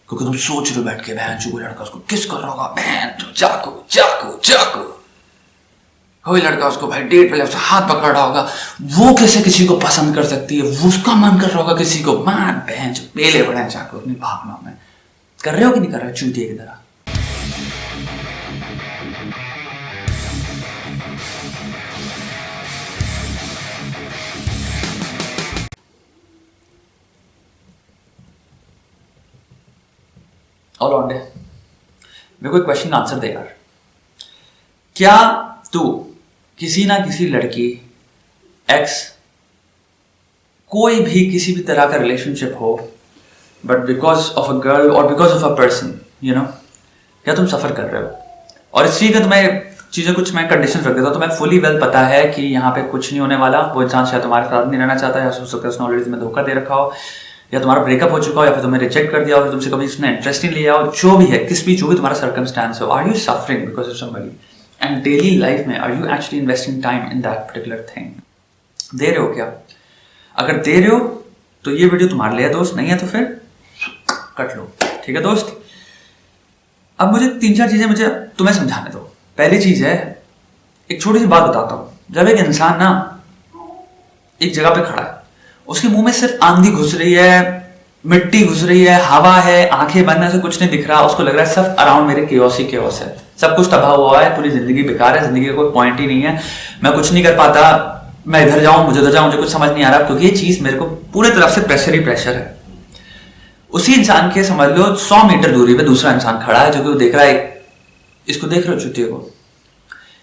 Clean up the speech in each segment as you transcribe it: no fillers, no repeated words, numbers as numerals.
क्योंकि तुम सोच रहे हो बैठ के बहन जो कोई लड़का उसको किस कर रहा होगा, बहन चाकू चाकू चाकू, कोई लड़का उसको भाई डेट पे उसका हाथ पकड़ रहा होगा, वो कैसे किसी को पसंद कर सकती है, वो उसका मन कर रहा होगा किसी को, मान बहन जो पेले पड़े हैं चाकू अपनी भावनाओं में। कर रहे हो कि नहीं कर रहे हो चूतिए की तरह? और लौंडे मेरे को एक क्वेश्चन का आंसर दे यार, क्या तू किसी ना किसी लड़की एक्स कोई भी किसी भी तरह का रिलेशनशिप हो, but because of a girl और because of a person you know, क्या तुम सफर कर रहे हो? और इसी का तुम्हें चीजें कुछ मैं कंडीशन रख देता हूँ, तुम्हें फुली वेल पता है कि यहाँ पे कुछ नहीं होने वाला, वो इंसान शायद तुम्हारे साथ नहीं रहना चाहता, या हो सकता है उसने ऑलरेडी तुम्हें धोखा दे रखा हो, या तुम्हारा ब्रेकअप हो चुका हो, या फिर तुम्हें रिजेक्ट कर दिया हो, तुमसे कभी उसने इंटरेस्ट नहीं लिया हो, जो भी है, किस भी जो भी तुम्हारा सर्कमस्टांस हो, are you suffering because of somebody? And daily life में are you actually investing time in that particular thing? दे रहे हो क्या? अगर दे रहे हो तो ये वीडियो तुम्हारे लिए है दोस्त, नहीं है तो फिर कट लो, ठीक है दोस्त? अब मुझे 3-4 चीजें मुझे तुम्हें समझाने दो। पहली चीज है, एक छोटी सी बात बताता हूं। जब एक इंसान ना एक जगह पे खड़ा है, उसके मुंह में सिर्फ आंधी घुस रही है, मिट्टी घुस रही है, हवा है, आंखें बंद है, उसे कुछ नहीं दिख रहा, उसको लग रहा है सब अराउंड मेरे केओस ही केओस है, सब कुछ तबाह हुआ है, पूरी जिंदगी बेकार है, जिंदगी का कोई पॉइंट ही नहीं है, मैं कुछ नहीं कर पाता, मैं इधर जाऊं मुझे उधर जाऊं, मुझे कुछ समझ नहीं आ रहा, क्योंकि ये चीज मेरे को पूरे तरफ से प्रेशर ही प्रेशर है। उसी इंसान के समझ लो 100 मीटर दूरी पे दूसरा इंसान खड़ा है, जो कि वो देख रहा है, इसको देख रहे हो चुतिए को,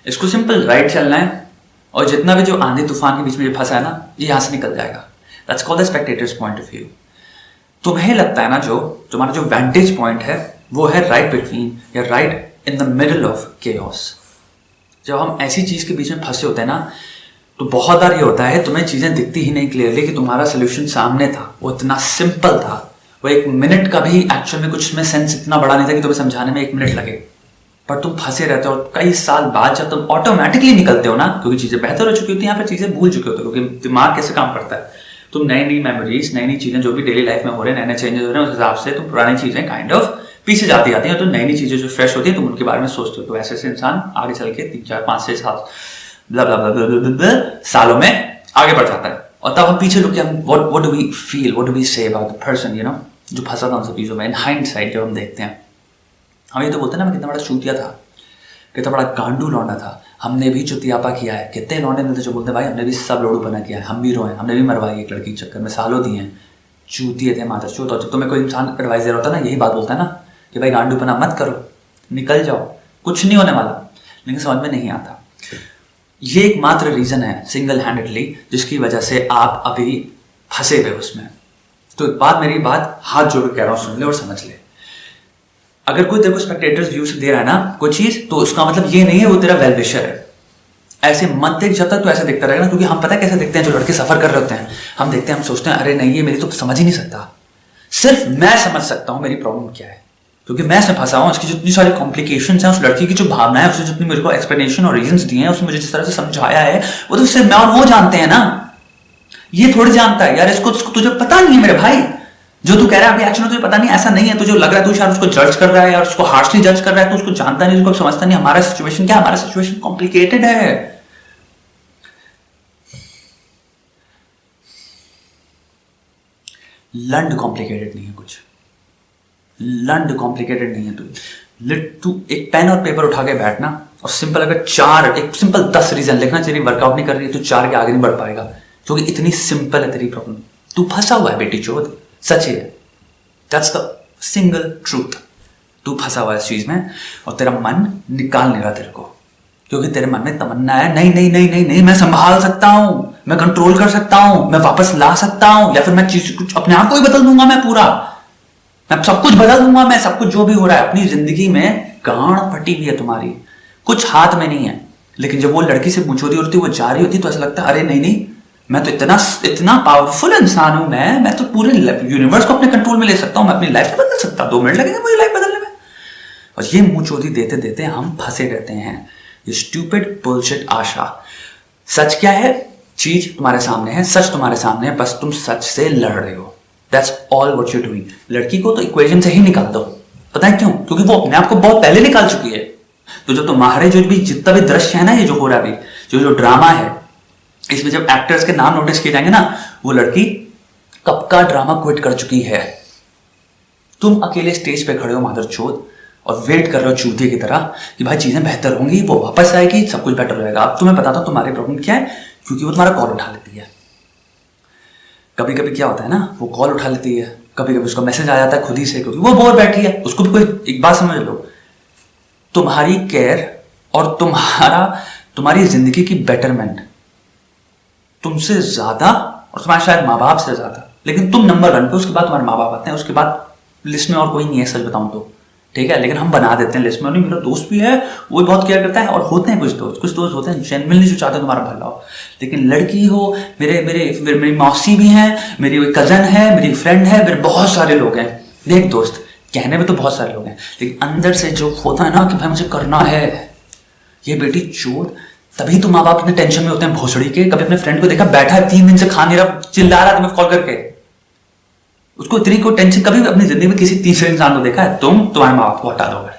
इसको सिंपल राइट चलना है, और जितना भी जो आंधी तूफान के बीच में फंसा है ना, ये यहां से निकल जाएगा। That's called the spectators point of view. तुम्हें लगता है ना जो तुम्हारा जो वेंटेज पॉइंट है वो है राइट बिटवीन या right in the middle of chaos. जब हम ऐसी चीज के बीच में फंसे होते हैं ना, तो बहुत बार ये होता है तुम्हें चीजें दिखती ही नहीं क्लियरली कि तुम्हारा सोल्यूशन सामने था, वो इतना सिंपल था, वो 1 मिनट का भी एक्चुअल में कुछ में सेंस इतना बड़ा नहीं था कि तुम्हें समझाने में 1 मिनट लगे, पर तुम फंसे रहते हो। और कई साल बाद जब तुम ऑटोमेटिकली निकलते हो ना, क्योंकि चीजें बेहतर हो चुकी होती है, यहाँ पे चीजें भूल चुके होते हो, क्योंकि दिमाग कैसे काम करता है, तुम नई नई मेमोरीज, नई नई चीजें जो भी डेली लाइफ में हो रहे हैं, नए नए चेंजेस हो रहे हैं, उस हिसाब से तुम पुरानी चीजें काइंड ऑफ पीछे जाती आती हैं, तो नई नई चीजें जो फ्रेश होती है तुम उनके बारे में सोचते हो। तो ऐसे ऐसे इंसान आगे चल के 3, 4, 5, 6, 7 सालों में आगे बढ़ जाता है, और तब हम पीछे रुक के हम what do we feel, what do we say about the person you know, जो फंसा था उन सब चीजों में। इन हाइंडसाइट जब हम देखते हैं, हम ये तो बोलते हैं ना मैं कितना बड़ा चूतिया था, कितना बड़ा गांडू लौंडा था, हमने भी चुतियापा किया है। कितने लौंडे मिलते जो बोलते हैं भाई हमने भी सब लोड़ू बना किया है, हम भी रोए, हमने भी मरवाई एक लड़की के चक्कर में, सालों दिए हैं, चूतिए थे माता चूत। और जब तुम्हें कोई इंसान एडवाइस दे रहा होता है ना, यही बात बोलता है ना कि भाई गांडू बना मत करो, निकल जाओ, कुछ नहीं होने वाला, लेकिन समझ में नहीं आता। ये एकमात्र रीजन है सिंगल हैंडेडली जिसकी वजह से आप अभी फंसे हुए उसमें। तो एक बात, मेरी बात हाथ जोड़ के कह रहा हूं, सुन ले और समझ ले। अगर कोई तेरे को स्पेक्टेटर्स व्यू से दे रहा है ना कोई चीज, तो उसका मतलब ये नहीं है वो तेरा वेल विशर है। ऐसे मत देख, जब तक तो ऐसा देखता रहेगा ना, क्योंकि हम पता है कैसे देखते हैं, जो लड़के सफर कर रहे होते हैं, हम देखते हैं, हम सोचते हैं अरे नहीं ये मेरी तो समझ ही नहीं सकता, सिर्फ मैं समझ सकता हूं मेरी प्रॉब्लम क्या है, क्योंकि मैं इसमें फंसा हूं। उसकी जितनी सारी कॉम्प्लिकेशंस हैं, उस लड़की की जो भावना है, उसने जितनी मेरे को एक्सप्लेनेशन और रीजंस दिए हैं, उसने मुझे जिस तरह से समझाया है, वो तो सिर्फ मैं और वो जानते हैं ना, ये थोड़ी जानता है यार। इसको तुझे पता नहीं है मेरे भाई, जो तू कह रहा है अभी एक्चुअली तुझे पता नहीं, ऐसा नहीं है, तुझे लग रहा है तू शायद उसको जज कर रहा है यार, उसको हार्शली जज कर रहा है, तो उसको जानता नहीं, उसको समझता नहीं हमारा सिचुएशन क्या है। हमारा सिचुएशन कॉम्प्लिकेटेड है, लंड कॉम्प्लिकेटेड नहीं है कुछ, लंड कॉम्प्लिकेटेड नहीं है। तू एक पेन और पेपर उठा के बैठना और सिंपल अगर एक सिंपल 10 रीजन लिखना, तेरी वर्कआउट नहीं कर रही है तो 4 के आगे नहीं बढ़ पाएगा, क्योंकि इतनी सिंपल है तेरी प्रॉब्लम। तू फंसा हुआ है बेटी चोद, सच है, दैट्स द सिंगल ट्रूथ। तू फंसा हुआ है इस चीज में, और तेरा मन निकाल नहीं रहा तेरे को, क्योंकि तेरे मन में तमन्ना है नहीं नहीं नहीं नहीं नहीं, मैं संभाल सकता हूं, मैं कंट्रोल कर सकता हूं, मैं वापस ला सकता हूं, या फिर मैं चीज कुछ अपने आप को ही बदल दूंगा, मैं पूरा, मैं सब कुछ बदल दूंगा, मैं सब कुछ जो भी हो रहा है अपनी जिंदगी में। गांड फटी हुई है तुम्हारी, कुछ हाथ में नहीं है। लेकिन जब वो लड़की से मुंचोदी होती है, वो जा रही होती है, तो ऐसा लगता है अरे नहीं नहीं, मैं तो इतना पावरफुल इंसान हूं, मैं तो पूरे यूनिवर्स को अपने कंट्रोल में ले सकता हूं, मैं अपनी लाइफ बदल सकता हूं, 2 मिनट लगेंगे मुझे लाइफ बदलने में। और ये मुंचोदी देते देते हम फंसे रहते हैं, ये स्टूपिड बुलशिट आशा। सच क्या है? चीज तुम्हारे सामने है, सच तुम्हारे सामने है, बस तुम सच से लड़ रहे हो। That's all what you doing. लड़की को तो इक्वेशन से ही निकाल दो। पता है क्यों? क्योंकि वो अपने आप को बहुत पहले निकाल चुकी है। तो जो तुम्हारे जो भी जितना भी दृश्य है ना, ये जो हो रहा है अभी, जो ड्रामा है, इसमें जब एक्टर्स के नाम नोटिस किए जाएंगे ना, वो लड़की कब का ड्रामा क्विट कर चुकी है। तुम अकेले स्टेज पे खड़े हो मादरचोद और वेट कर रहे हो चूतिए की तरह कि भाई चीजें बेहतर होंगी, वो वापस आएगी, सब कुछ बेटर हो जाएगा। अब तुम्हें बताता हूं तुम्हारी प्रॉब्लम क्या है, क्योंकि वो तुम्हारा कॉल उठा लेती है। कभी कभी क्या होता है ना, वो कॉल उठा लेती है, कभी कभी उसका मैसेज आ जाता है खुद ही से, क्योंकि वो बोर बैठी है। उसको भी कोई, एक बात समझ लो, तुम्हारी केयर और तुम्हारी जिंदगी की बेटरमेंट तुमसे ज्यादा, और तुम्हारे शायद माँ बाप से ज्यादा, लेकिन तुम नंबर 1 पे, उसके बाद तुम्हारे माँ बाप आते हैं, उसके बाद लिस्ट में और कोई नहीं है, सच बताऊं तो। ठीक है, लेकिन हम बना देते हैं लिस्ट में। नहीं, मेरा दोस्त भी है, वो भी बहुत केयर करता है, और होते हैं कुछ दोस्त होते हैं जेन्युइनली जो चाहते हैं तुम्हारा भला हो। लेकिन लड़की हो, मेरी मौसी भी है, मेरी कजन है, मेरी फ्रेंड है, मेरे बहुत सारे लोग हैं। देख दोस्त, कहने में तो बहुत सारे लोग हैं, लेकिन अंदर से जो होता है ना कि भाई मुझे करना है, ये बेटी चोट, तभी तो माँ बाप इतने टेंशन में होते हैं भोसड़ी के। कभी अपने फ्रेंड को देखा बैठा है 3 दिन से खा नहीं रहा, चिल्ला रहा तुम्हें कॉल करके, उसको इतनी कोई टेंशन। कभी अपनी जिंदगी में किसी तीसरे इंसान को देखा है? तुम्हारे माँ बाप को हटा दोगे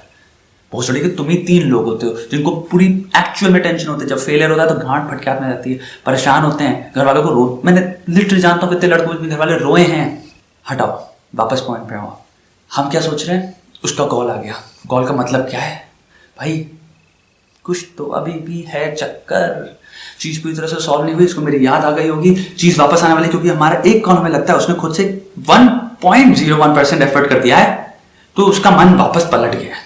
भोसड़ी के, तुम ही 3 लोग होते हो जिनको पूरी एक्चुअल में टेंशन होती है। जब फेलियर होता है तो गांठ फटके हाथ में जाती है, परेशान होते हैं, घर वालों को रो, मैंने लिटरली जानता हूँ कितने लड़कों के घर वाले रोए हैं। हटाओ, वापस पॉइंट पे आओ। हम क्या सोच रहे हैं? उसका कॉल आ गया। कॉल का मतलब क्या है भाई? कुछ तो अभी भी है चक्कर, चीज पूरी तरह से सॉल्व नहीं हुई, इसको मेरी याद आ गई होगी, चीज वापस आने वाली, क्योंकि हमारा एक कॉल हमें लगता है उसने खुद से 1.01% एफर्ट कर दिया है, तो उसका मन वापस पलट गया।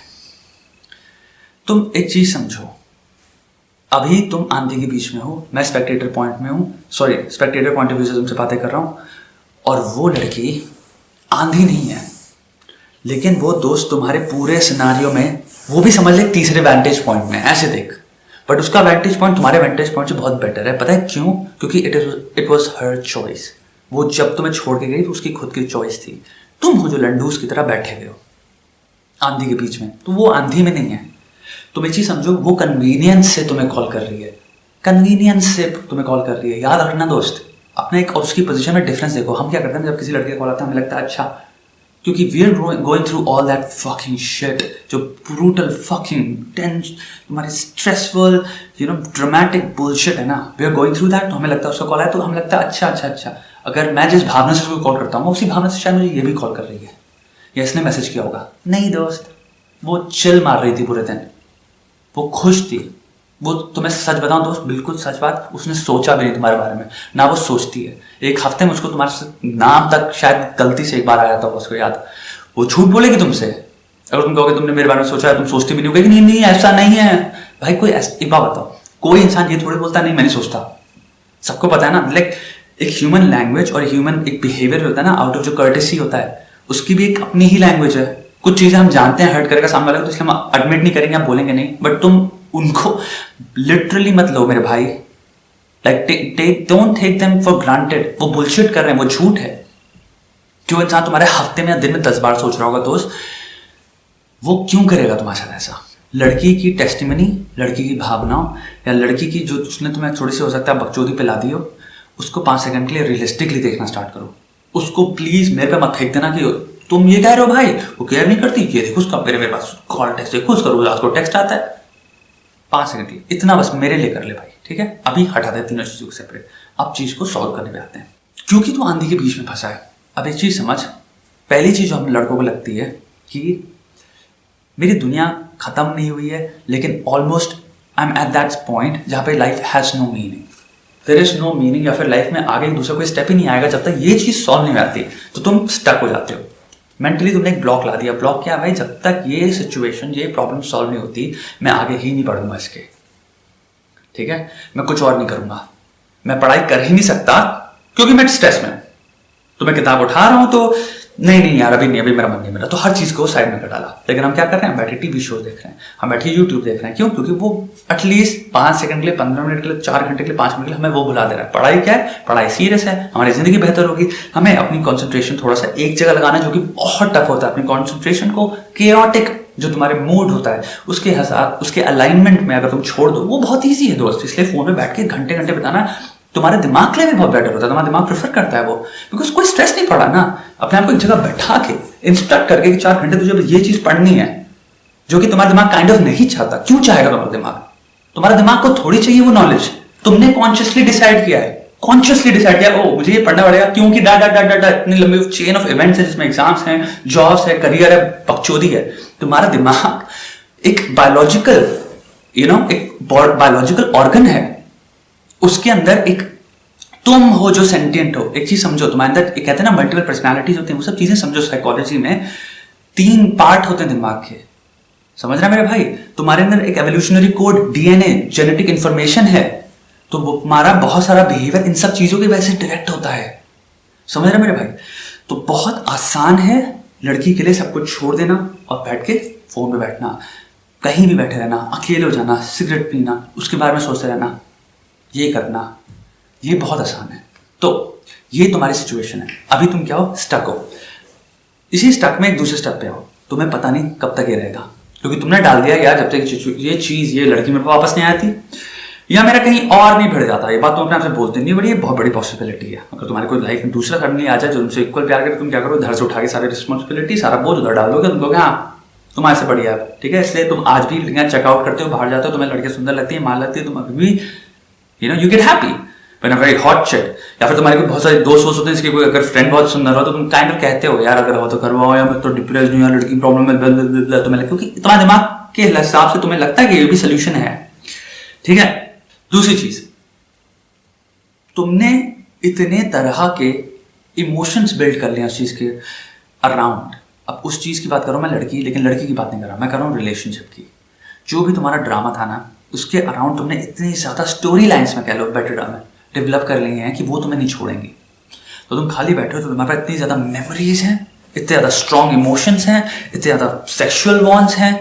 तुम एक चीज समझो, अभी तुम आंधी के बीच में हो, मैं स्पेक्टेटर पॉइंट में हूं, sorry Spectator point of view से तुमसे बातें कर रहा हूं, और वो लड़की आंधी नहीं है, लेकिन वो दोस्त तुम्हारे पूरे सिनारियो में, वो भी समझ ले तीसरे वैंटेज पॉइंट में, ऐसे देख, बट उसका वैंटेज पॉइंट तुम्हारे वैंटेज पॉइंट से बहुत बेटर है। पता है क्यों? क्योंकि इट वॉज हर चॉइस। वो जब तुम्हें छोड़ के गई तो उसकी खुद की चॉइस थी। तुम हो जो लंडूस की तरह बैठे हुए हो आंधी के बीच में, तो वो आंधी में नहीं है। तुम एक चीज समझो, वो कन्वीनियंस से तुम्हें कॉल कर रही है, कन्वीनियंस से तुम्हें कॉल कर रही है। याद रखना दोस्त, अपने एक और उसकी पोजीशन में डिफरेंस देखो। हम क्या करते हैं जब किसी लड़के का कॉल आता है, हमें लगता है अच्छा, क्योंकि we are going through all that fucking shit, जो ब्रूटल फकिंग टेंस, तुम्हारी स्ट्रेसफुल ड्रामेटिक बुलशिट है ना, we are going through that. तो हमें लगता है उसका कॉल आया तो हमें लगता है अच्छा, अगर मैं जिस भावना से उसको कॉल करता हूँ उसी भावना से शायद मुझे ये भी कॉल कर रही है, या इसने मैसेज किया होगा। नहीं दोस्त, वो चिल मार रही थी पूरे दिन, वो खुश थी। वो तुम्हें सच बताऊं दोस्त, बिल्कुल सच बात, उसने सोचा भी नहीं तुम्हारे बारे में, ना वो सोचती है। एक हफ्ते में उसको तुम्हारे नाम तक शायद गलती से एक बार आया था उसको याद। वो झूठ बोलेगी तुमसे अगर तुम कहोगे तुमने मेरे बारे में सोचा है, तुम सोचती भी नहीं होगी। नहीं ऐसा नहीं है भाई। कोई एक बात बताओ, कोई इंसान ये थोड़ी बोलता नहीं मैं नहीं सोचता। सबको पता है ना, लाइक एक ह्यूमन लैंग्वेज और ह्यूमन एक बिहेवियर होता है ना, आउट ऑफ जो कर्टेसी होता है, उसकी भी एक अपनी ही लैंग्वेज है। कुछ चीजें हम जानते हैं हर्ट करेगा सामने वाले को, तो इसलिए हम एडमिट नहीं करेंगे, हम बोलेंगे नहीं, बट तुम उनको लिटरली मत लो मेरे भाई। Like don't take them for granted. वो बुलशिट कर रहे हैं, वो झूठ है। जो इंसान तुम्हारे हफ्ते में या दिन में 10 बार सोच रहा होगा दोस्त, वो क्यों करेगा तुम्हारे साथ ऐसा? लड़की की टेस्टिमनी, लड़की की भावनाओं, या लड़की की जो उसने तुम्हें थोड़ी सी हो सकता है बकचोदी पिला दी हो, उसको 5 सेकंड के लिए रियलिस्टिकली देखना स्टार्ट करो। उसको प्लीज मेरे पे मत फेंक देना कि तुम ये कह रहे हो भाई वो केयर नहीं करती, ये देखो उसका मेरे पास कॉल टेक्स्ट देखो, उसका रोज रात को टेक्स्ट आता है। 5 सेकंड के इतना बस मेरे लिए कर ले भाई, ठीक है? अभी हटा दे तीनों चीजों को सेपरेट। अब चीज को सॉल्व करने पे आते हैं, क्योंकि तू आंधी के बीच में फंसा है। अब एक चीज समझ, पहली चीज जो हम लड़कों को लगती है कि मेरी दुनिया खत्म नहीं हुई है, लेकिन almost I am at that point जहां पे life has no meaning, there is no meaning, या फिर लाइफ में आगे एक दूसरा कोई स्टेप ही नहीं आएगा जब तक ये चीज सॉल्व नहीं आती, तो तुम स्टक हो जाते हो। मेंटली तुमने एक ब्लॉक ला दिया। ब्लॉक क्या है भाई? जब तक ये सिचुएशन, ये प्रॉब्लम सॉल्व नहीं होती, मैं आगे ही नहीं बढ़ूंगा इसके, ठीक है? मैं कुछ और नहीं करूंगा, मैं पढ़ाई कर ही नहीं सकता क्योंकि मैं स्ट्रेस में हूं। तो मैं किताब उठा रहा हूं तो नहीं यार अभी नहीं, अभी मेरा मन नहीं मेरा, तो हर चीज को साइड में कर डाला। लेकिन हम क्या कर रहे हैं? बैठे टीवी शो देख रहे हैं, हम बैठे यूट्यूब देख रहे हैं। क्यों? क्योंकि वो एटलीस्ट 5 सेकंड के लिए, 15 मिनट के लिए, 4 घंटे के लिए, 5 मिनट के लिए हमें वो भुला दे रहा है। पढ़ाई क्या है? पढ़ाई सीरियस है, हमारी जिंदगी बेहतर होगी। हमें अपनी कॉन्सेंट्रेशन थोड़ा सा एक जगह लगाना है, जो कि बहुत टफ होता है। अपनी कॉन्सेंट्रेशन को केओटिक जो तुम्हारे मूड होता है उसके हिसाब, उसके अलाइनमेंट में अगर तुम छोड़ दो, वो बहुत ईजी है दोस्त। इसलिए फोन में बैठ के घंटे घंटे बिताना तुम्हारे दिमाग के लिए भी बहुत बेटर होता है, तुम्हारा दिमाग प्रेफर करता है वो, बिकॉज कोई स्ट्रेस नहीं पड़ा ना। अपने आप को एक जगह बैठा के इंस्ट्रक्ट करके कि 4 घंटे तुझे ये चीज पढ़नी है, जो कि तुम्हारा दिमाग काइंड ऑफ नहीं चाहता। क्यों चाहेगा तुम्हारा दिमाग? तुम्हारा दिमाग को थोड़ी चाहिए वो नॉलेज, तुमने कॉन्शियसली डिसाइड किया है, ओ मुझे ये पढ़ना पड़ेगा क्योंकि डा डा डा डा डा इतनी लंबी चेन ऑफ इवेंट्स है जिसमें एग्जाम्स हैं, जॉब्स है, करियर है, पक्चौदी है। तुम्हारा दिमाग एक बायोलॉजिकल एक बायोलॉजिकल ऑर्गन है, उसके अंदर एक तुम हो जो सेंटिएंट हो। एक चीज समझो, तुम्हारे अंदर एक कहते हैं ना मल्टीपल पर्सनालिटीज होती हैं, वो सब चीजें समझो। साइकोलॉजी में 3 पार्ट होते हैं दिमाग के, समझ रहा मेरे भाई? तुम्हारे अंदर एक evolutionary code, DNA, genetic information है, तो वो तुम्हारा बहुत सारा बिहेवियर इन सब चीजों की वजह से डायरेक्ट होता है, समझ रहे मेरे भाई? तो बहुत आसान है लड़की के लिए सब कुछ छोड़ देना और बैठ के फोन पे बैठना, कहीं भी बैठे रहना, अकेले हो जाना, सिगरेट पीना, उसके बारे में सोचते रहना, ये करना, ये बहुत आसान है। तो ये तुम्हारी सिचुएशन है। अभी तुम क्या हो? स्टक हो। इसी स्टक में एक दूसरे स्टेप पे हो, तुम्हें पता नहीं कब तक ये रहेगा, क्योंकि तुमने डाल दिया यार जब तक ये चीज, ये लड़की मेरे वापस नहीं आती या मेरा कहीं और नहीं भिड़ जाता। ये बात तुम अपने आपसे बोलते नहीं, बड़ी ये बहुत बड़ी पॉसिबिलिटी है। अगर तुम्हारे कोई लाइफ में दूसरा सडनली आ जाए जो तुमसे इक्वल प्यार करे, तुम क्या करो? घर से उठा के सारी रिस्पॉन्सिबिलिटी, सारा बोझ उधर डाल दोगे, तुम कहोगे हाँ तुम्हारे से बढ़िया है, ठीक है। इसलिए तुम आज भी चेकआउट करते हो, बाहर जाते हो, तुम्हें लड़कियां सुंदर लगती है, माल लगती है, तुम अभी भी you get happy when a very hot chit. या फिर तुम्हारे बहुत सारे दोस्त होते हैं, इसके कोई अगर फ्रेंड बहुत सुंदर हो तो तुम काइंड ऑफ कहते हो यार अगर हो तो करवाओ, या मैं तो डिप्रेस्ड हूं, या लड़की प्रॉब्लम है, तुम्हें क्योंकि तुम्हारे दिमाग के हिसाब से तुम्हें लगता है कि ये भी सोल्यूशन है, ठीक है। दूसरी चीज, तुमने इतने तरह के इमोशंस बिल्ड कर लिए उस चीज के अराउंड। अब उस चीज की बात करो मैं लड़की, लेकिन लड़की की बात नहीं कर रहा, मैं कर रहा हूं रिलेशनशिप की। जो भी तुम्हारा ड्रामा था ना, उसके अराउंड तुमने इतनी ज्यादा स्टोरी लाइन्स में कह लो, बेटर ड्रामा डेवलप कर लिए हैं कि वो तुम्हें नहीं छोड़ेंगी। तो तुम खाली बैठे हो तो तुम्हारे पास इतनी ज्यादा मेमोरीज हैं, इतने ज्यादा स्ट्रॉन्ग इमोशंस हैं, इतने ज्यादा सेक्सुअल बॉन्ड्स हैं,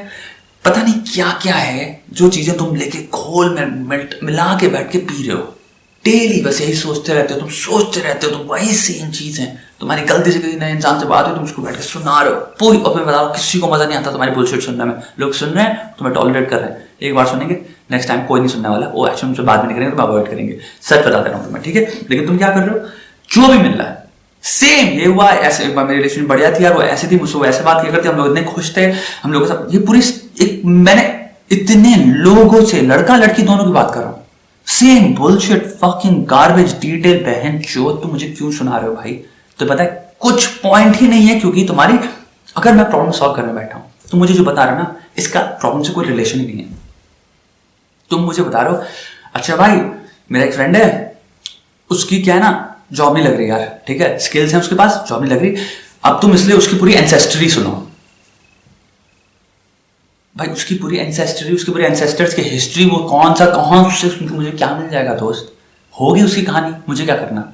पता नहीं क्या क्या है जो चीजें तुम लेके घोल में मिला के बैठ के पी रहे हो। डेली बस यही सोचते रहते हो, तुम सोचते रहते हो, तुम वही सेम चीज है। तुम्हारी गलती से किसी नए इंसान से बात हुई, तुम उसको बैठ के सुना रहे हो पूरी, और मैं बता रहा हूँ किसी को मजा नहीं आता तुम्हारी बुलशिट सुनने में। लोग सुन रहे हैं, तुम्हें टॉलरेट कर रहे हैं, एक बार सुनेंगे, नेक्स्ट टाइम कोई नहीं सुनने वाला, वो एक्शन से बात भी नहीं करेंगे, तुम अवॉइड करेंगे। सच बता दे रहा हूँ तुम्हें, ठीक है। लेकिन तुम क्या कर रहे हो? जो भी मिल रहा है सेम, ये हुआ ऐसे, एक बार मेरी रिलेशन बढ़िया थी यार, वो ऐसे थी, मुझसे वो ऐसे बात किया करते, हम लोग इतने खुश थे, हम लोग सब, ये पूरी एक, मैंने इतने लोगों से, लड़का लड़की दोनों की बात कर रहा हूं, same bullshit fucking garbage detail, बहन चोद, तुम मुझे क्यों सुना रहे हो भाई? तो पता है कुछ पॉइंट ही नहीं है, क्योंकि तुम्हारी, अगर मैं प्रॉब्लम सॉल्व करने बैठा हूं तो मुझे जो बता रहे हो ना, इसका प्रॉब्लम से कोई रिलेशन ही नहीं है। तुम मुझे बता रहे हो अच्छा भाई मेरा एक फ्रेंड है, उसकी क्या है ना जॉब नहीं लग रही यार, ठीक है, स्किल्स हैं उसके पास, जॉब नहीं लग रही। अब तुम इसलिए उसकी पूरी एंसेस्ट्री सुनो भाई, उसकी पूरी एंसेस्ट्री, उसके पूरे एंसेस्टर्स की हिस्ट्री, वो कौन सा कहां उससे मुझे क्या मिल जाएगा दोस्त, होगी उसकी कहानी, मुझे क्या करना।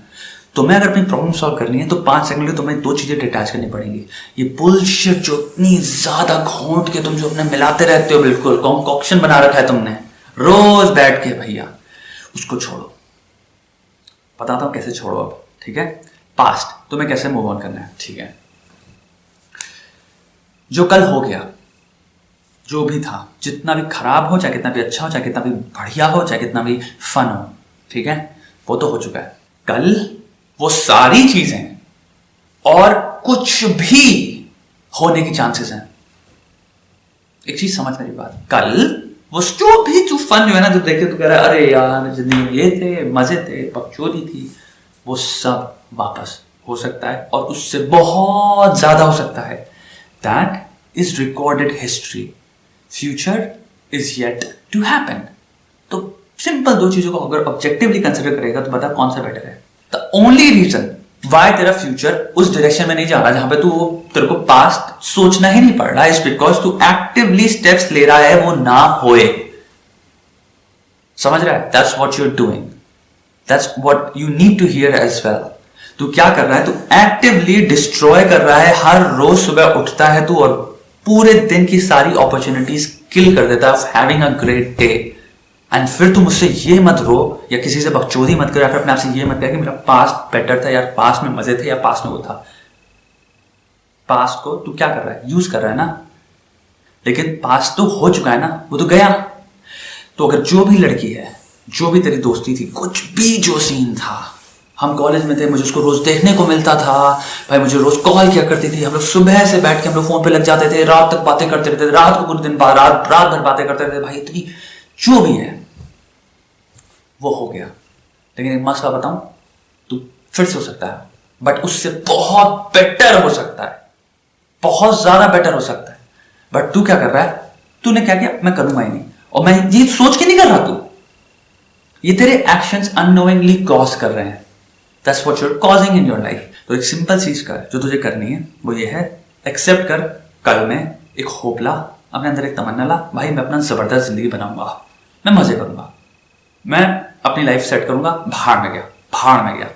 तुम्हें अगर अपनी प्रॉब्लम सॉल्व करनी है तो 5 सेकंड में तुम्हें 2 चीजें डिटैच करनी पड़ेंगी। ये बुलशिट जो इतनी ज्यादा घोंट के तुम जो अपने मिलाते रहते हो, बिल्कुल कॉन्कॉक्शन बना रखा है तुमने रोज बैठ के, भैया उसको छोड़ो। बताता हूं कैसे छोड़ो अब, ठीक है। पास्ट तुम्हें कैसे मूव ऑन करना है, ठीक है। जो कल हो गया, जो भी था, जितना भी खराब हो, चाहे कितना भी अच्छा हो, चाहे कितना भी बढ़िया हो, चाहे कितना भी फन हो, ठीक है, वो तो हो चुका है। कल वो सारी चीजें और कुछ भी होने की चांसेस हैं। एक चीज समझ मेरी बात, कल वो जो भी जो फन जो है ना, जो देखे तो कह रहा है अरे यार जिंदगी में ये थे, मजे थे, बकचोदी थी, वो सब वापस हो सकता है, और उससे बहुत ज्यादा हो सकता है। That is recorded history, future is yet to happen. तो सिंपल 2 चीजों को अगर ऑब्जेक्टिवली कंसिडर करेगा तो बता कौन सा बेटर है। द ओनली रीजन वाई तेरा फ्यूचर उस डायरेक्शन में नहीं जा रहा जहां पे तू, तेरे को पास्ट सोचना ही नहीं पड़ रहा, इज बिकॉज तू एक्टिवली स्टेप्स ले रहा है वो ना होए। समझ रहा है? That's what you are doing, that's what you need to hear as well. तू क्या कर रहा है? तू एक्टिवली डिस्ट्रॉय कर रहा है। हर रोज सुबह उठता है तू और पूरे दिन की सारी अपॉर्चुनिटीज किल कर देता है of having a great day. And फिर तुम मुझसे ये मत रो, या किसी से बकचोदी मत करो, या फिर अपने आप से ये मत कह कि मेरा पास्ट बेटर था यार, पास्ट में मजे थे, या पास्ट में वो था। पास्ट को तू क्या कर रहा है? यूज कर रहा है ना, लेकिन पास्ट तो हो चुका है ना, वो तो गया। तो अगर जो भी लड़की है जो भी तेरी दोस्ती थी, कुछ भी जो सीन था, हम कॉलेज में थे, मुझे उसको रोज देखने को मिलता था भाई, मुझे रोज कॉल किया करती थी, हम लोग सुबह से बैठ के हम लोग फोन पे लग जाते थे, रात तक बातें करते रहते थे, रात को पूरे दिन रात भर बातें करते रहते भाई। इतनी जो भी है वो हो गया, लेकिन एक मसला बताऊं, तू फिर से हो सकता है, बट उससे बहुत बेटर हो सकता है, बहुत ज्यादा बेटर हो सकता है। बट तू क्या कर रहा है, तूने क्या किया, मैं करूंगा ही नहीं, और मैं ये सोच के नहीं कर रहा, तू ये तेरे एक्शंस अननोइंगली कॉज कर रहे हैं। That's what you're causing in your life. तो एक सिंपल चीज कर जो तुझे करनी है, वो ये है, एक्सेप्ट कर कल में एक होप ला, अपने अंदर एक तमन्ना ला, भाई मैं अपना जबरदस्त जिंदगी बनाऊंगा, मैं मजे करूंगा, मैं अपनी लाइफ सेट करूंगा, भाड़ में गया, भाड़ में गया,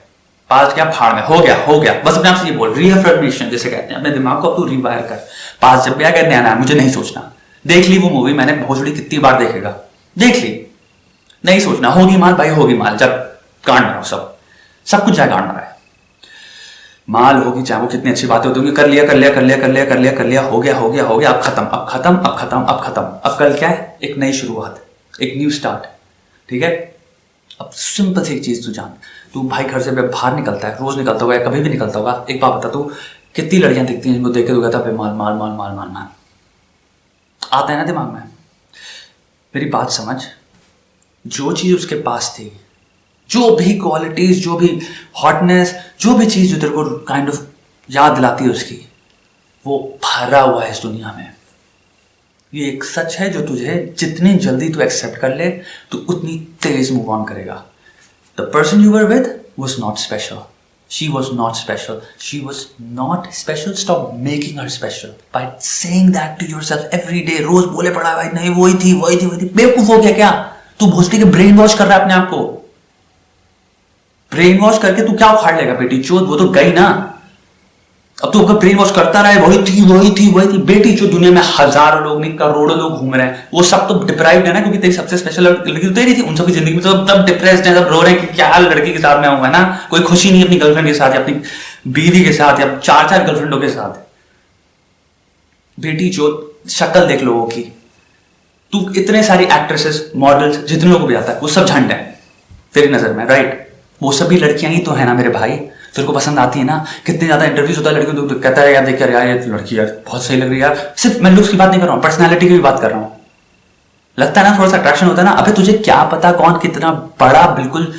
पास क्या भाड़ में, हो गया, बस अपने आप से ये बोल, रीअफर्मेशन जिसे कहते हैं, अपने दिमाग को अब तू रिवायर कर, पास जब भी आ गया नया मुझे नहीं सोचना, देख ली वो मूवी मैंने भोसड़ी कितनी बार देखेगा, देख ली, नहीं सोचना, होगी माल भाई, होगी माल, जब कांड बनाओ सब कुछ जाए कांड रहा है, माल होगी, चाहे वो कितनी अच्छी बातें होती होंगी, कर लिया, हो गया, अब खत्म, अब कल क्या है, एक नई शुरुआत, एक न्यू स्टार्ट, ठीक है। अब सिंपल सी एक चीज तू जान, तू भाई घर से बाहर निकलता है, रोज निकलता होगा या कभी भी निकलता होगा, एक बात बता, तू कितनी लड़कियां दिखती हैं जिनको देख के तू कहता है माल आता है ना दिमाग में। मेरी बात समझ, जो चीज उसके पास थी, जो भी क्वालिटीज, जो भी हॉटनेस, जो भी चीज जो तेरे को काइंड ऑफ याद दिलाती है उसकी, वो भरा हुआ है इस दुनिया में। ये एक सच है जो तुझे जितनी जल्दी तू एक्सेप्ट कर ले, तू उतनी तेज मूव ऑन करेगा। The person you were with was not special, she was not special, she was not special. Stop making her special by saying that to yourself every day. रोज बोले पड़ा भाई, नहीं वही थी। बेवकूफ हो गया क्या तू? भोसड़ी के ब्रेन वॉश कर रहा है अपने आप को। ब्रेन वॉश करके तू क्या उखाड़ लेगा बेटी चोद? वो तो गई ना। अब तू ब्रेन वॉश करता रहे, वही थी बेटी चोद। दुनिया में हजारों लोग नहीं करोड़ों लोग घूम रहे हैं, वो सब तो डिप्राइव्ड है ना, क्योंकि तेरी सबसे स्पेशल लड़की तो तेरी थी। उन सबकी जिंदगी में तो तब डिप्रेस्ड है, सब रो रहे हैं कि क्या लड़की के साथ में हूं, है ना। कोई खुशी नहीं अपनी गर्लफ्रेंड के साथ या अपनी बीवी के साथ या चार गर्लफ्रेंडों के साथ। बेटी चोद शक्ल देख लोगों की। तू इतने सारी एक्ट्रेसेस, मॉडल्स, जितने लोगों को भी आता है वो सब झंड है तेरी नजर में, राइट? वो सभी लड़कियां ही तो है ना मेरे भाई, तेरे को पसंद आती है ना। कितने ज्यादा इंटरव्यूज होता है लड़कियों, तो कहता है यार देख यार ये लड़की यार बहुत सही लग रही है यार। सिर्फ मैं लुक्स की बात नहीं कर रहा हूँ, पर्सनैलिटी की भी बात कर रहा हूँ। लगता है ना थोड़ा सा अट्रैक्शन होता है ना। अबे तुझे क्या पता कौन कितना बड़ा, बिल्कुल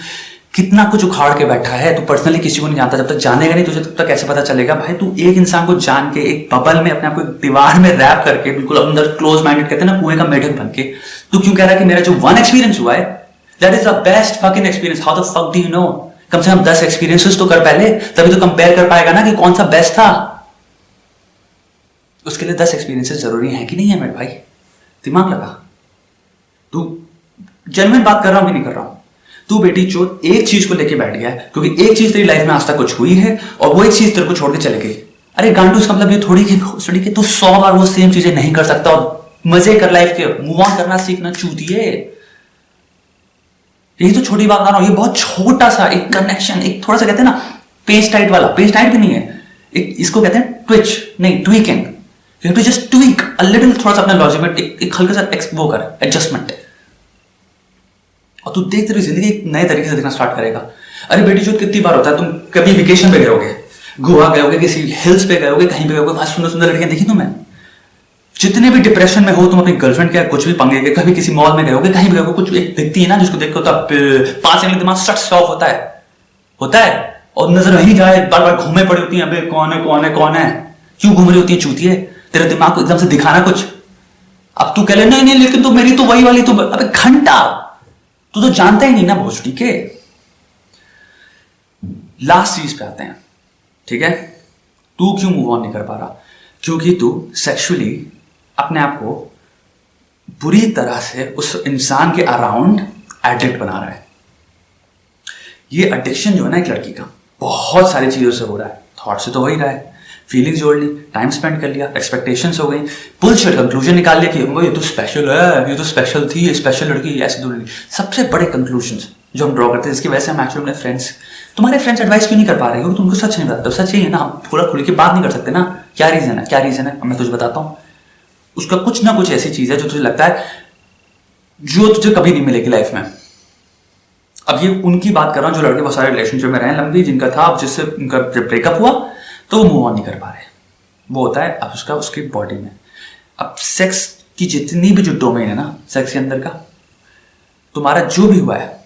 कितना कुछ उखाड़ के बैठा है। तू पर्सनली किसी को नहीं जानता, जब तक जानेगा नहीं तुझे तब तक कैसे पता चलेगा भाई? तू एक इंसान को जान के एक बबल में अपने आप को दीवार में रैप करके बिल्कुल अंदर क्लोज माइंडेड, कहते हैं ना कुएं का मेढक बन के, तू क्यों कह रहा है कि मेरा जो वन एक्सपीरियंस हुआ है that is the best fucking experience? How the fuck do you know? कम से कम 10 एक्सपीरियंसेस तो कर पहले, तभी तो कंपेयर कर पाएगा ना कि कौन सा बेस्ट था। उसके लिए 10 एक्सपीरियंसेस जरूरी है कि नहीं है मेरे भाई? दिमाग लगा। तू जेन्युइन बात कर रहा हूं कि नहीं कर रहा हूं? तू बेटी चोद एक चीज को लेके बैठ गया है, क्योंकि एक चीज तेरी लाइफ में आज तक कुछ हुई है और वो एक चीज तेरे को छोड़ के चले गई। अरे गांडू, इसका मतलब ये थोड़ी कि तू 100 बार वो सेम चीजें नहीं कर सकता और मजे कर लाइफ के, मूव ऑन करना सीखना चूतिए। यही तो छोटी बात कर रहा हूं। ये बहुत छोटा सा एक कनेक्शन, एक थोड़ा सा कहते हैं ना पेज टाइट वाला, पेज टाइट भी नहीं है, एक इसको कहते हैं ट्विच, नहीं tweaking. You have to just tweak a little, थोड़ा सा अपना लॉजिक में एक हल्का सा वो कर, एडजस्टमेंट, और तू देख तेरी जिंदगी एक नए तरीके से देखना स्टार्ट करेगा। अरे बेटी जो कितनी बार होता है, तुम कभी वेकेशन पे गए होगे, गोवा गए होगे, किसी हिल्स पे गए होगे, कहीं पे गए होगे, वहां सुंदर सुंदर लड़कियां देखी तुम्हें। जितने भी डिप्रेशन में हो तुम, अपनी गर्लफ्रेंड के कुछ भी पंगे गए, कभी किसी मॉल में गए होगे, कहीं भी गए होगे, कुछ एक दिखती है ना जिसको देख के 5 सेकंड दिमाग सट ऑफ होता है और नजर वहीं जाए, बार बार घूमे पड़ी होती है। अबे कौन है, क्यों घूम रही होती है चूतिए? तेरे दिमाग को एकदम से दिखाना कुछ। अब तू कह ले नहीं लेकिन तो मेरी तो वही वाली तो, अबे घंटा तू तो जानता ही नहीं ना भोसड़ी के। लास्ट चीज पे आते हैं, ठीक है? तू क्यों मूव ऑन नहीं कर पा रहा? क्योंकि तू सेक्सुअली अपने आप को बुरी तरह से उस इंसान के अराउंड एडिक्ट बना रहा है। ये एडिक्शन जो है ना एक लड़की का, बहुत सारी चीजों से हो रहा है। थॉट से तो हो ही रहा है, फीलिंग्स जोड़ ली, टाइम स्पेंड कर लिया, एक्सपेक्टेशंस हो गई, बुलशिट कंक्लूजन निकाल लिया कि ये तो स्पेशल है, ये तो स्पेशल थी, ये स्पेशल लड़की, ऐसे तो लड़की। सबसे बड़े कंक्लूजन्स जो हम ड्रॉ करते हैं, जिसकी वजह से हम एक्चुअली अपने फ्रेंड्स, तुम्हारे फ्रेंड्स एडवाइस क्यों नहीं कर पा रहे? क्योंकि तुमको सच नहीं बताते। सच ही है ना, हम पूरा खुल के बात नहीं कर सकते ना। क्या रीजन है? मैं तुझे बताता हूँ। उसका कुछ ना कुछ ऐसी चीज है जो तुझे लगता है जो तुझे कभी नहीं मिलेगी लाइफ में। अब ये उनकी बात कर रहा हूँ जो लड़के बहुत सारे रिलेशनशिप में रहे लंबी, जिनका था, अब जिससे उनका ब्रेकअप हुआ तो वो मूव ऑन नहीं कर पा रहे। वो होता है अब उसका उसकी बॉडी में। अब सेक्स की जितनी भी जो डोमेन है ना सेक्स के अंदर का, तुम्हारा जो भी हुआ है,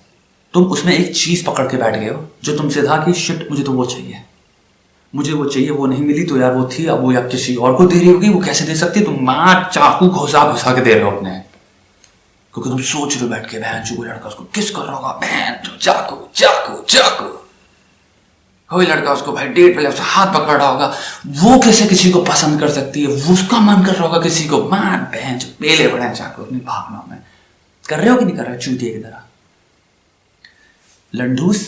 तुम उसमें एक चीज पकड़ के बैठ गए हो जो तुमसे था कि शिट मुझे तो वो चाहिए, मुझे वो चाहिए, वो नहीं मिली तो यार वो थी, अब वो या किसी और को दे रही होगी, वो कैसे दे सकती है, तुम मार चाकू घुसा घुसा के दे रहे हो अपने, क्योंकि तुम सोच रहे हो बैठ के बहन जो लड़का उसको किस कर रहा होगा, बहन चाकू चाकू चाकू, कोई लड़का उसको भाई डेट पे उसका हाथ पकड़ रहा होगा, वो कैसे किसी को पसंद कर सकती है, वो उसका मन कर रहा होगा किसी को, मार बहन जो पेले पड़े हैं चाकू अपनी भावनाओं में। कर रहे हो कि नहीं कर रहे हो चूतिए की तरह? लंडूस,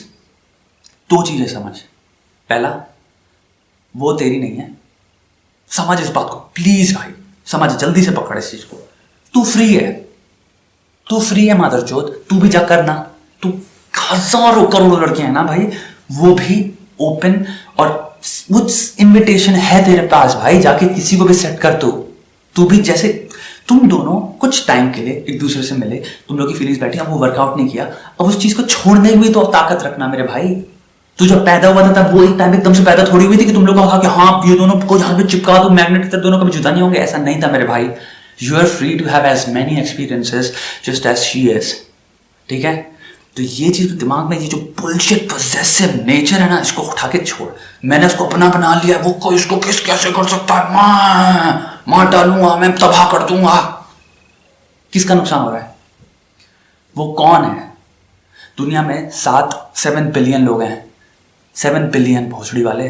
दो चीजें समझ। पहला, वो तेरी नहीं है, समझ इस बात को प्लीज भाई, समझ, जल्दी से पकड़ इस चीज को। तू फ्री है, तू फ्री है मादरचोद, तू भी जा करना। तू हजारों करोड़ों लड़कियां हैं ना भाई, वो भी ओपन और वो इनविटेशन है तेरे पास भाई, जाके किसी को भी सेट कर। तू भी जैसे तुम दोनों कुछ टाइम के लिए एक दूसरे से मिले, तुम लोग की फीलिंग्स बैठी, अब वो वर्कआउट नहीं किया, अब उस चीज को छोड़ने की भी तो ताकत रखना मेरे भाई। तू जब पैदा हुआ था तब वो एक टाइम एकदम से पैदा थोड़ी हुई थी कि तुम लोग कहा कि हाँ ये दोनों को जहां पे चिपका दो मैग्नेट की तरह, दोनों कभी जुदा नहीं होंगे, ऐसा नहीं था मेरे भाई। You are free to have as many experiences just as she is, ठीक है? तो ये चीज दिमाग में, ये जो बुलशिट पोजेसिव नेचर है ना, इसको उठा के छोड़। मैंने उसको अपना बना लिया, वो कोई इसको किस कैसे कर सकता है, मार डालूंगा मैं, तबाह कर दूंगा। किसका नुकसान हो रहा है? वो कौन है? दुनिया में 7 बिलियन लोग हैं, 7 बिलियन भोसड़ी वाले,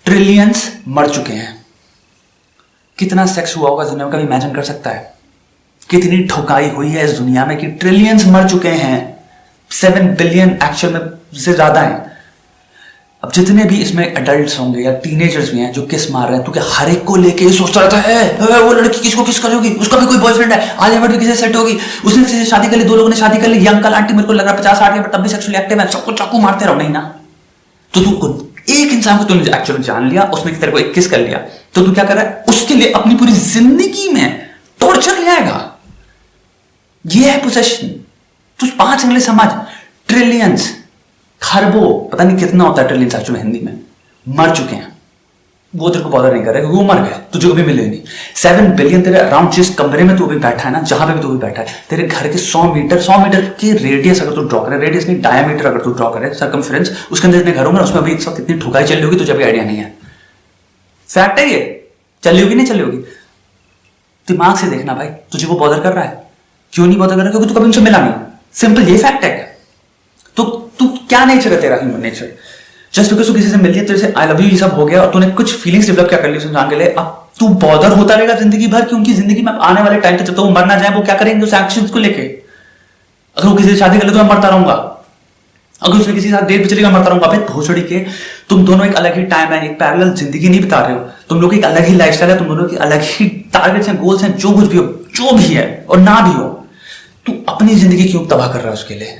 ट्रिलियंस मर चुके हैं। कितना सेक्स हुआ होगा दुनिया में, कभी इमेजिन कर सकता है? कितनी ठुकाई हुई है इस दुनिया में कि ट्रिलियंस मर चुके हैं, 7 बिलियन एक्चुअल में से ज्यादा हैं। अब जितने भी इसमें एडल्ट्स होंगे या टीनेजर्स भी हैं जो किस मार रहे हैं, तो क्या हर एक को लेके सोचता रहता है वो लड़की किसको किस करेगी, उसका भी कोई बॉयफ्रेंड है, आज हमारी किसी से सेट होगी, उसने किसी से शादी कर ली, 2 लोगों ने शादी कर ली, ये अंकल आंटी मेरे को लग रहा है 50-60 के, तब भी सेक्सुअली एक्टिव है, सबको चाकू मारते रहो। नहीं ना, तो तू एक इंसान को तूने एक्चुअली जान लिया, उसने तेरे को एक किस कर लिया, तो तू क्या कर रहा है? उसके लिए अपनी पूरी जिंदगी में टॉर्चर ले आएगा। ये है पोसेशन। तू 5 अगले समझ, ट्रिलियंस, खरबों, पता नहीं कितना होता है ट्रिलियंस एक्चुअली हिंदी में, मर चुके हैं। वो तेरे को बॉदर नहीं कर रहा क्योंकि वो मर गए, तुझे कभी मिले नहीं। 7 बिलियन तेरे अराउंड, जिस कमरे में तू भी बैठा है ना, जहां पे भी तू भी बैठा है, तेरे घर के 100 मीटर की रेडियस अगर तू ड्रॉ करे, रेडियस नहीं डायमीटर अगर तू ड्रॉ करे, सर्कमफ्रेंस, उसके अंदर इतने घर होंगे, उसमें अभी सब कितनी ठुकाई चल रही होगी तुझे भी आइडिया नहीं है। फैक्ट है ये, चली होगी नहीं चली होगी। दिमाग से देखना भाई, तुझे वो बॉदर कर रहा है, क्यों नहीं बॉदर कर रहा है? क्योंकि तू कभी उनसे मिला नहीं, सिंपल ये फैक्ट है। तो तू क्या नेचर है तेरा, ह्यूमन नेचर? जस्ट बिकॉज तू किसी से मिल लिया, तेरे से आई लव यू ये सब हो गया और तूने कुछ फीलिंग्स डेवलप क्या कर ली उस इंसान के लिए, अब तू बॉदर होता रहेगा जिंदगी भर कि उनकी जिंदगी में आने वाले टाइम तक जब तो वो मर ना जाए, वो क्या करेंगे उस एक्शन को लेके? अगर वो किसी से शादी कर ले तो मैं मरता रहूंगा, अगर उसने किसी के साथ डेट पे चलेगा मरता रहूंगा। भाई भोसड़ी के, तुम दोनों एक अलग ही टाइम है, एक पैरेलल जिंदगी नहीं बिता रहे हो, तुम लोग एक अलग ही लाइफस्टाइल है, तुम दोनों की अलग ही टारगेट्स हैं, गोल्स हैं, जो कुछ भी हो, जो भी है और ना भी हो, तू अपनी जिंदगी क्यों तबाह कर रहा है उसके लिए?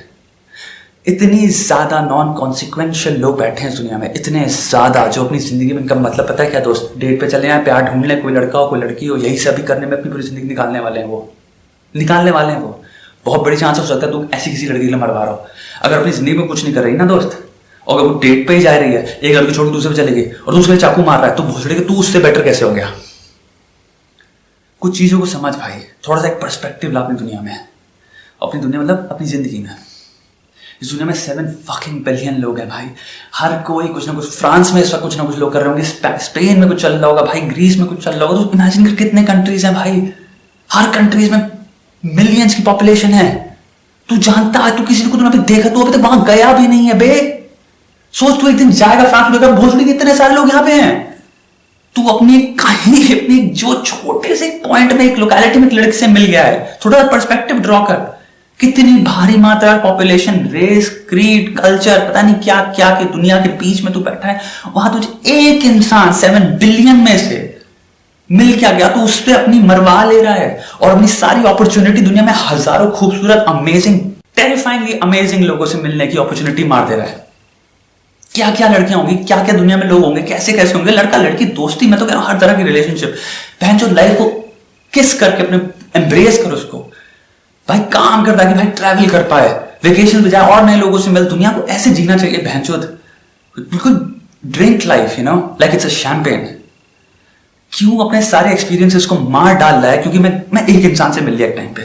इतनी ज्यादा नॉन कॉन्सिक्वेंशियल लोग बैठे हैं इस दुनिया में, इतने ज्यादा, जो अपनी जिंदगी में इनका मतलब पता है क्या दोस्त? डेट पे चले आए, प्यार ढूंढ लें, कोई लड़का हो कोई लड़की हो, यही सभी करने में अपनी पूरी जिंदगी निकालने वाले हैं। वो निकालने वाले हैं, वो बहुत बड़ी चांस हो सकता है तुम ऐसी किसी लड़की के लिए मरवा रहा हो। अगर अपनी जिंदगी में कुछ नहीं कर रही ना दोस्त, और अगर वो डेट पे ही जा रही है, एक लड़की छोड़ के दूसरे पे चले गई और दूसरे चाकू मार रहा है, तो भोसड़ी के तू उससे बेटर कैसे हो गया? कुछ चीजों को समझ भाई, थोड़ा सा एक पर्सपेक्टिव ला अपनी दुनिया में, अपनी दुनिया मतलब अपनी जिंदगी में। इस दुनिया में 7 fucking बिलियन लोग हैं भाई, हर कोई कुछ ना कुछ, फ्रांस में इस वक्त कुछ ना कुछ लोग कर रहे होंगे, स्पेन में कुछ चल रहा होगा भाई, ग्रीस में कुछ चल रहा होगा, तो इमेजिन कर कितने कंट्रीज हैं भाई, हर कंट्रीज में मिलियंस की पॉपुलेशन है। तू जानता है, तू किसी को तूने अभी देखा, तू अभी तक वहां गया भी नहीं है बे। सोच तू एक दिन जाएगा फ्रांस में, भोसड़ी के इतने सारे लोग यहाँ पे हैं, तू अपनी कहीं अपनी जो छोटे से पॉइंट में एक लोकेलिटी में एक लड़के से मिल गया है, थोड़ा पर्सपेक्टिव ड्रॉ कर, कितनी भारी मात्रा पॉपुलेशन, रेस, क्रीड, कल्चर, पता नहीं क्या क्या के दुनिया के बीच में तू बैठा है, वहां तुझे एक इंसान 7 बिलियन में से मिल क्या गया, तो उस पर अपनी मरवा ले रहा है और अपनी सारी अपॉर्चुनिटी, दुनिया में हजारों खूबसूरत, अमेजिंग, टेरिफाइंगली अमेजिंग लोगों से मिलने की अपॉर्चुनिटी मार दे रहा है। क्या क्या लड़कियां होंगी, क्या क्या दुनिया में लोग होंगे, कैसे कैसे होंगे, लड़का लड़की दोस्ती, मैं तो कह रहा हूं हर तरह की रिलेशनशिप, बहन जो लाइफ को किस करके अपने एम्ब्रेस करो उसको भाई, काम करता है कि भाई ट्रैवल कर पाए, वेकेशन पे जाए और नए लोगों से मिल, दुनिया को ऐसे जीना चाहिए बहनचोद, बिल्कुल drink life you know like it's a champagne. क्यों अपने सारे एक्सपीरियंसेस को मार डाल रहा है क्योंकि मैं एक इंसान से मिल लिया एक टाइम पे,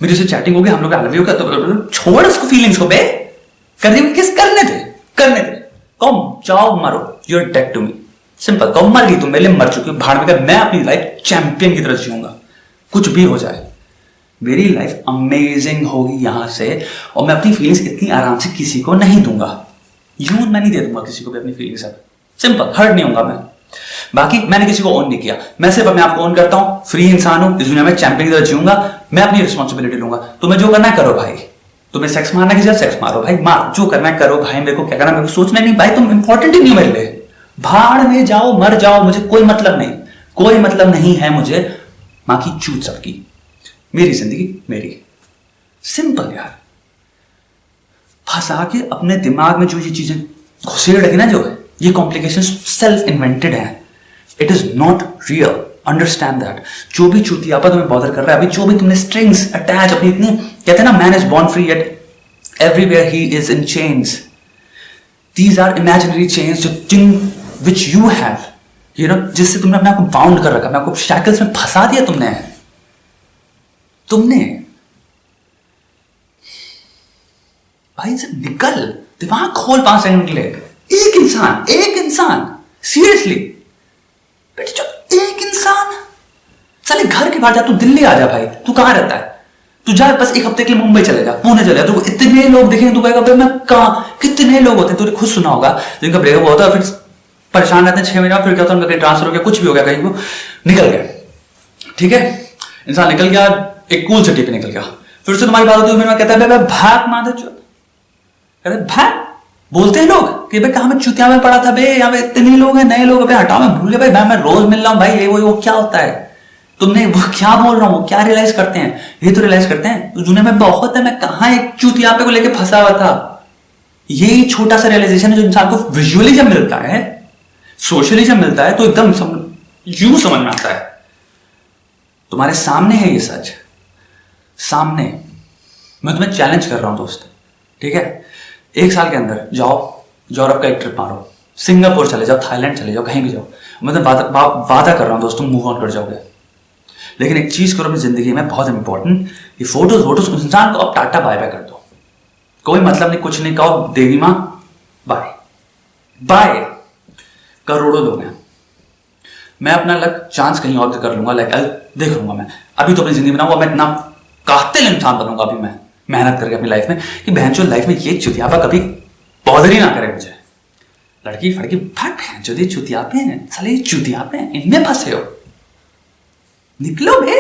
मेरी उससे चैटिंग हो गई, हम लोग आई लव यू का, तो छोड़ उसको फीलिंग्स को बे, किस करने थे कम जाओ मरो, you are dead to me, simple, कम मर गई तुम मेरे लिए, मर चुकी भाड़ में कर, मैं अपनी लाइफ चैंपियन की तरह जीऊंगा, कुछ भी हो जाए मेरी लाइफ अमेजिंग होगी यहां से, और मैं अपनी फीलिंग्स इतनी आराम से किसी को नहीं दूंगा, मैं नहीं दे दूंगा किसी को भी अपनी फीलिंग्स, सिंपल, हर्ट नहीं होगा मैं। बाकी मैंने किसी को ओन नहीं किया, मैं सिर्फ अपने आप को ओन करता हूं, फ्री इंसान हूं, इस दुनिया में चैंपियन की तरह जीऊंगा, मैं अपनी रिस्पॉन्सिबिलिटी लूंगा, तुम्हें जो करना है करो भाई, तुम्हें सेक्स मारना किसी सेक्स मारो भाई, मार, जो करना है करो भाई, मेरे को क्या करना मेरे को सोचना नहीं भाई, तुम इंपॉर्टेंट ही नहीं मेरे लिए, भाड़ में जाओ मर जाओ, मुझे कोई मतलब नहीं है मुझे, मां की चूत सबकी, मेरी जिंदगी मेरी, सिंपल यार। फंसा के अपने दिमाग में जो ये चीजें घुसेड़ रखी ना, जो है ये कॉम्प्लिकेशन सेल्फ इन्वेंटेड है, it is not real, understand that. जो भी चुतियापा तुम्हें बॉदर कर रहा है अभी, जो भी तुमने स्ट्रिंग्स अटैच अपनी इतनी, कहते हैं ना man is born free at everywhere he is in chains, these are imaginary chains जिन which you have, you know, जिससे तुमने अपने आप को बाउंड कर रखा, अपने आपको शैकल्स में फंसा दिया तुमने भाई से निकल, दिमाग खोल 5 सेकंड के लिए, एक इंसान सीरियसली बेटे, जो एक इंसान, साले घर के बाहर जा, तू दिल्ली आ जा भाई, तू कहां रहता है, तू जा बस एक हफ्ते के लिए मुंबई चले जा, पुणे चले जा, तू इतने लोग देखेंगे, तू कहेगा भाई मैं कहां, कितने लोग होते हैं, तूने खुद सुना होगा जिनका ब्रेकअप होता है, फिर परेशान रहते हैं 6 महीना, फिर क्या होता है उनका कहीं ट्रांसफर हो गया, कुछ भी हो गया, कहीं को निकल गया, ठीक है, इंसान निकल गया, एक कूल सिटी पे निकल गया, फिर से तुम्हारी बात होती है, कहता है भाग मादर चोद, कहते भाग, बोलते हैं लोग कि भाई कहां मैं चुतिया में पड़ा था बे, यहाँ पे इतने लोग हैं, नए लोग, हटाओ, मैं भूल गया भाई, मैं रोज मिल रहा हूँ भाई, ये वो क्या होता है, तुमने वो क्या बोल रहा हूँ, क्या रियलाइज करते हैं, ये तो रियलाइज करते हैं तो दुनिया में बहुत है, मैं कहां एक चुतियापे को लेके फंसा हुआ था, यही छोटा सा रियलाइजेशन है जो इंसान को विजुअली जब मिलता है, सोशली जब मिलता है तो एकदम समझ में आता है, तुम्हारे सामने है ये सच, सामने, मैं तुम्हें चैलेंज कर रहा हूं दोस्त, ठीक है, 1 साल के अंदर जाओ यूरोप का एक ट्रिप मारो, सिंगापुर चले जाओ, थाईलैंड चले जाओ, कहीं भी जाओ, मैं तो वादा कर रहा हूं दोस्तों, मूव ऑन कर जाओगे, लेकिन एक चीज करो अपनी जिंदगी में बहुत इंपॉर्टेंट, ये फोटोज इंसान को अब टाटा बाय बाय कर दो, कोई मतलब नहीं, कुछ नहीं कहो, देवी मां बाय बाय, करोड़ों लोग हैं, मैं अपना लक चांस कहीं और कर लूंगा, लाइक देख लूंगा, मैं अभी तो अपनी जिंदगी बनाऊंगा, मैं इतना कातिल इंसान बनूंगा अभी मैं मेहनत करके अपनी लाइफ में, कि बहनचोद लाइफ में ये चुतियापा कभी बॉदर ही ना करे मुझे, लड़की फड़की बहनचोद ये चुतियापे हैं, साले ये चुतियापे हैं, इनमें फंसे हो, निकलो बे।